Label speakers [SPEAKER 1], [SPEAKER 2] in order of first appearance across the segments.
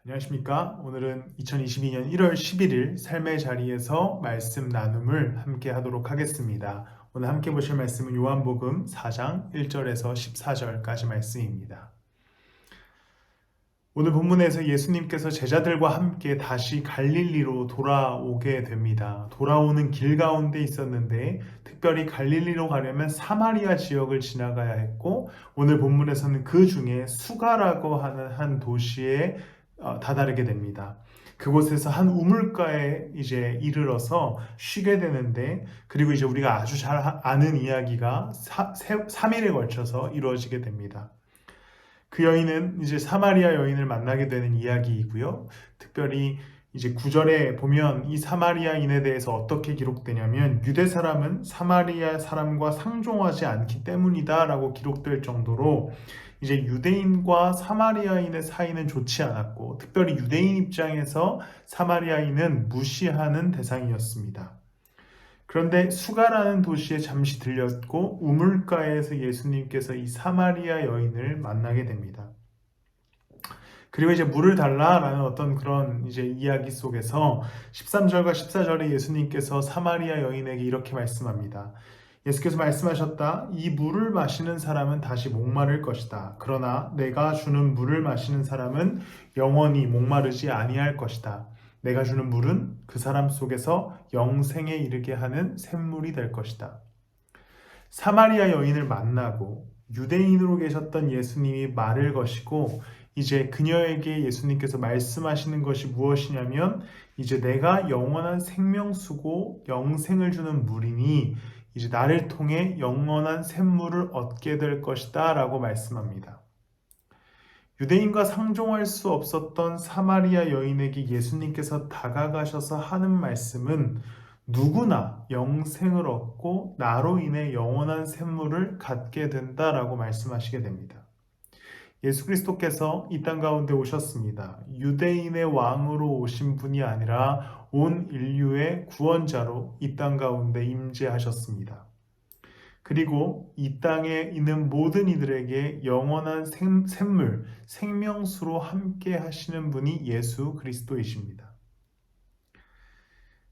[SPEAKER 1] 안녕하십니까? 오늘은 2022년 1월 11일 삶의 자리에서 말씀 나눔을 함께 하도록 하겠습니다. 오늘 함께 보실 말씀은 요한복음 4장 1절에서 14절까지 말씀입니다. 오늘 본문에서 예수님께서 제자들과 함께 다시 갈릴리로 돌아오게 됩니다. 돌아오는 길 가운데 있었는데 특별히 갈릴리로 가려면 사마리아 지역을 지나가야 했고 오늘 본문에서는 그 중에 수가라고 하는 한 도시에 다다르게 됩니다. 그곳에서 한 우물가에 이제 이르러서 쉬게 되는데 그리고 이제 우리가 아주 잘 아는 이야기가 3일에 걸쳐서 이루어지게 됩니다. 그 여인은 이제 사마리아 여인을 만나게 되는 이야기이고요. 특별히 이제 9절에 보면 이 사마리아인에 대해서 어떻게 기록되냐면 유대 사람은 사마리아 사람과 상종하지 않기 때문이다라고 기록될 정도로 이제 유대인과 사마리아인의 사이는 좋지 않았고 특별히 유대인 입장에서 사마리아인은 무시하는 대상이었습니다. 그런데 수가라는 도시에 잠시 들렸고 우물가에서 예수님께서 이 사마리아 여인을 만나게 됩니다. 그리고 이제 물을 달라라는 어떤 그런 이제 이야기 속에서 13절과 14절에 예수님께서 사마리아 여인에게 이렇게 말씀합니다. 예수께서 말씀하셨다. 이 물을 마시는 사람은 다시 목마를 것이다. 그러나 내가 주는 물을 마시는 사람은 영원히 목마르지 아니할 것이다. 내가 주는 물은 그 사람 속에서 영생에 이르게 하는 샘물이 될 것이다. 사마리아 여인을 만나고 유대인으로 계셨던 예수님이 말을 거시고 이제 그녀에게 예수님께서 말씀하시는 것이 무엇이냐면 이제 내가 영원한 생명수고 영생을 주는 물이니 이제 나를 통해 영원한 샘물을 얻게 될 것이다 라고 말씀합니다. 유대인과 상종할 수 없었던 사마리아 여인에게 예수님께서 다가가셔서 하는 말씀은 누구나 영생을 얻고 나로 인해 영원한 샘물을 갖게 된다라고 말씀하시게 됩니다. 예수 그리스도께서 이 땅 가운데 오셨습니다. 유대인의 왕으로 오신 분이 아니라 온 인류의 구원자로 이 땅 가운데 임재하셨습니다. 그리고 이 땅에 있는 모든 이들에게 영원한 샘물, 생명수로 함께 하시는 분이 예수 그리스도이십니다.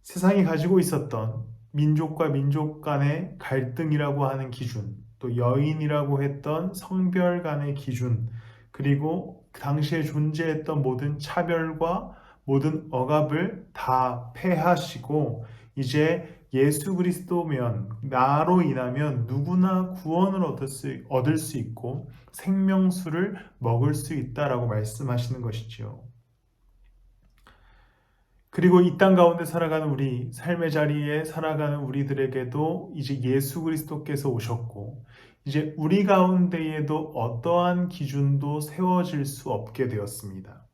[SPEAKER 1] 세상이 가지고 있었던 민족과 민족 간의 갈등이라고 하는 기준, 또 여인이라고 했던 성별 간의 기준, 그리고 그 당시에 존재했던 모든 차별과 모든 억압을 다 폐하시고 이제 예수 그리스도면 나로 인하면 누구나 구원을 얻을 수 있고 생명수를 먹을 수 있다라고 말씀하시는 것이지요. 그리고 이 땅 가운데 살아가는 우리, 삶의 자리에 살아가는 우리들에게도 이제 예수 그리스도께서 오셨고, 이제 우리 가운데에도 어떠한 기준도 세워질 수 없게 되었습니다.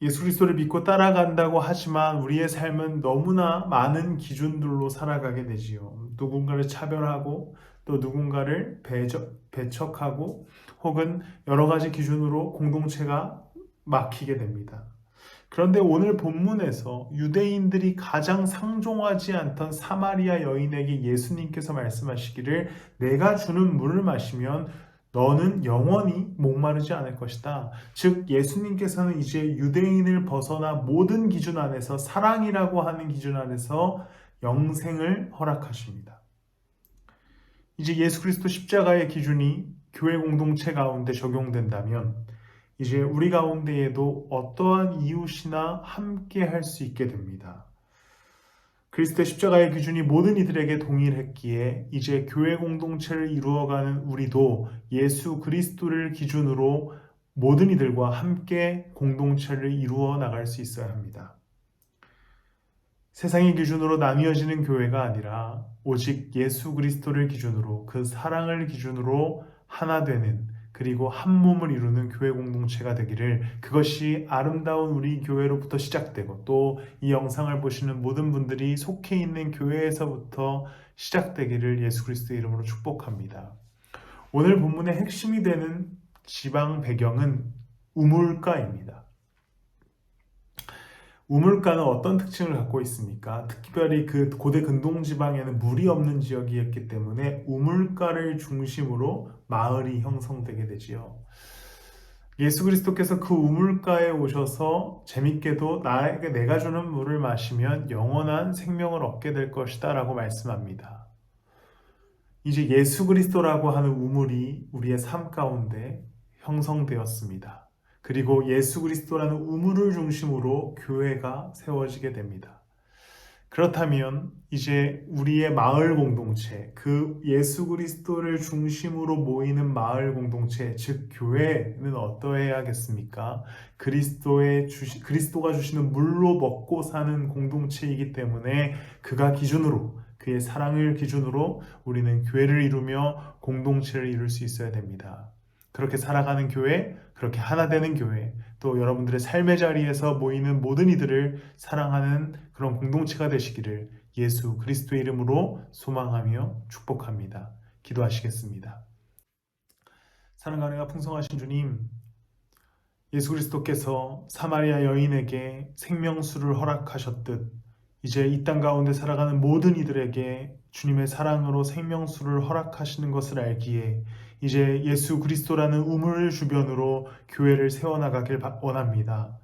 [SPEAKER 1] 예수 그리스도를 믿고 따라간다고 하지만 우리의 삶은 너무나 많은 기준들로 살아가게 되지요. 누군가를 차별하고 또 누군가를 배척하고 혹은 여러 가지 기준으로 공동체가 막히게 됩니다. 그런데 오늘 본문에서 유대인들이 가장 상종하지 않던 사마리아 여인에게 예수님께서 말씀하시기를 내가 주는 물을 마시면 너는 영원히 목마르지 않을 것이다. 즉 예수님께서는 이제 유대인을 벗어나 모든 기준 안에서 사랑이라고 하는 기준 안에서 영생을 허락하십니다. 이제 예수 그리스도 십자가의 기준이 교회 공동체 가운데 적용된다면 이제 우리 가운데에도 어떠한 이웃이나 함께 할 수 있게 됩니다. 그리스도의 십자가의 기준이 모든 이들에게 동일했기에 이제 교회 공동체를 이루어가는 우리도 예수 그리스도를 기준으로 모든 이들과 함께 공동체를 이루어 나갈 수 있어야 합니다. 세상의 기준으로 나뉘어지는 교회가 아니라 오직 예수 그리스도를 기준으로 그 사랑을 기준으로 하나 되는 그리고 한 몸을 이루는 교회 공동체가 되기를 그것이 아름다운 우리 교회로부터 시작되고 또 이 영상을 보시는 모든 분들이 속해 있는 교회에서부터 시작되기를 예수 그리스도의 이름으로 축복합니다. 오늘 본문의 핵심이 되는 지방 배경은 우물가입니다. 우물가는 어떤 특징을 갖고 있습니까? 특별히 그 고대 근동 지방에는 물이 없는 지역이었기 때문에 우물가를 중심으로 마을이 형성되게 되지요. 예수 그리스도께서 그 우물가에 오셔서 재밌게도 나에게 내가 주는 물을 마시면 영원한 생명을 얻게 될 것이다 라고 말씀합니다. 이제 예수 그리스도라고 하는 우물이 우리의 삶 가운데 형성되었습니다. 그리고 예수 그리스도라는 우물을 중심으로 교회가 세워지게 됩니다. 그렇다면 이제 우리의 마을 공동체, 그 예수 그리스도를 중심으로 모이는 마을 공동체, 즉 교회는 어떠해야겠습니까? 그리스도가 주시는 물로 먹고 사는 공동체이기 때문에 그가 기준으로, 그의 사랑을 기준으로 우리는 교회를 이루며 공동체를 이룰 수 있어야 됩니다. 그렇게 살아가는 교회, 그렇게 하나 되는 교회, 또 여러분들의 삶의 자리에서 모이는 모든 이들을 사랑하는 그런 공동체가 되시기를 예수 그리스도의 이름으로 소망하며 축복합니다. 기도하시겠습니다. 사랑과 은혜가 풍성하신 주님, 예수 그리스도께서 사마리아 여인에게 생명수를 허락하셨듯 이제 이 땅 가운데 살아가는 모든 이들에게 주님의 사랑으로 생명수를 허락하시는 것을 알기에 이제 예수 그리스도라는 우물 주변으로 교회를 세워나가길 원합니다.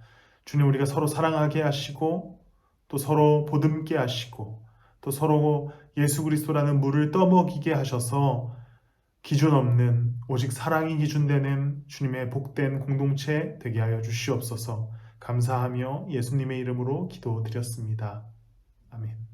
[SPEAKER 1] 주님, 우리가 서로 사랑하게 하시고 또 서로 보듬게 하시고 또 서로 예수 그리스도라는 물을 떠먹이게 하셔서 기준 없는 오직 사랑이 기준되는 주님의 복된 공동체 되게 하여 주시옵소서. 감사하며 예수님의 이름으로 기도드렸습니다. 아멘.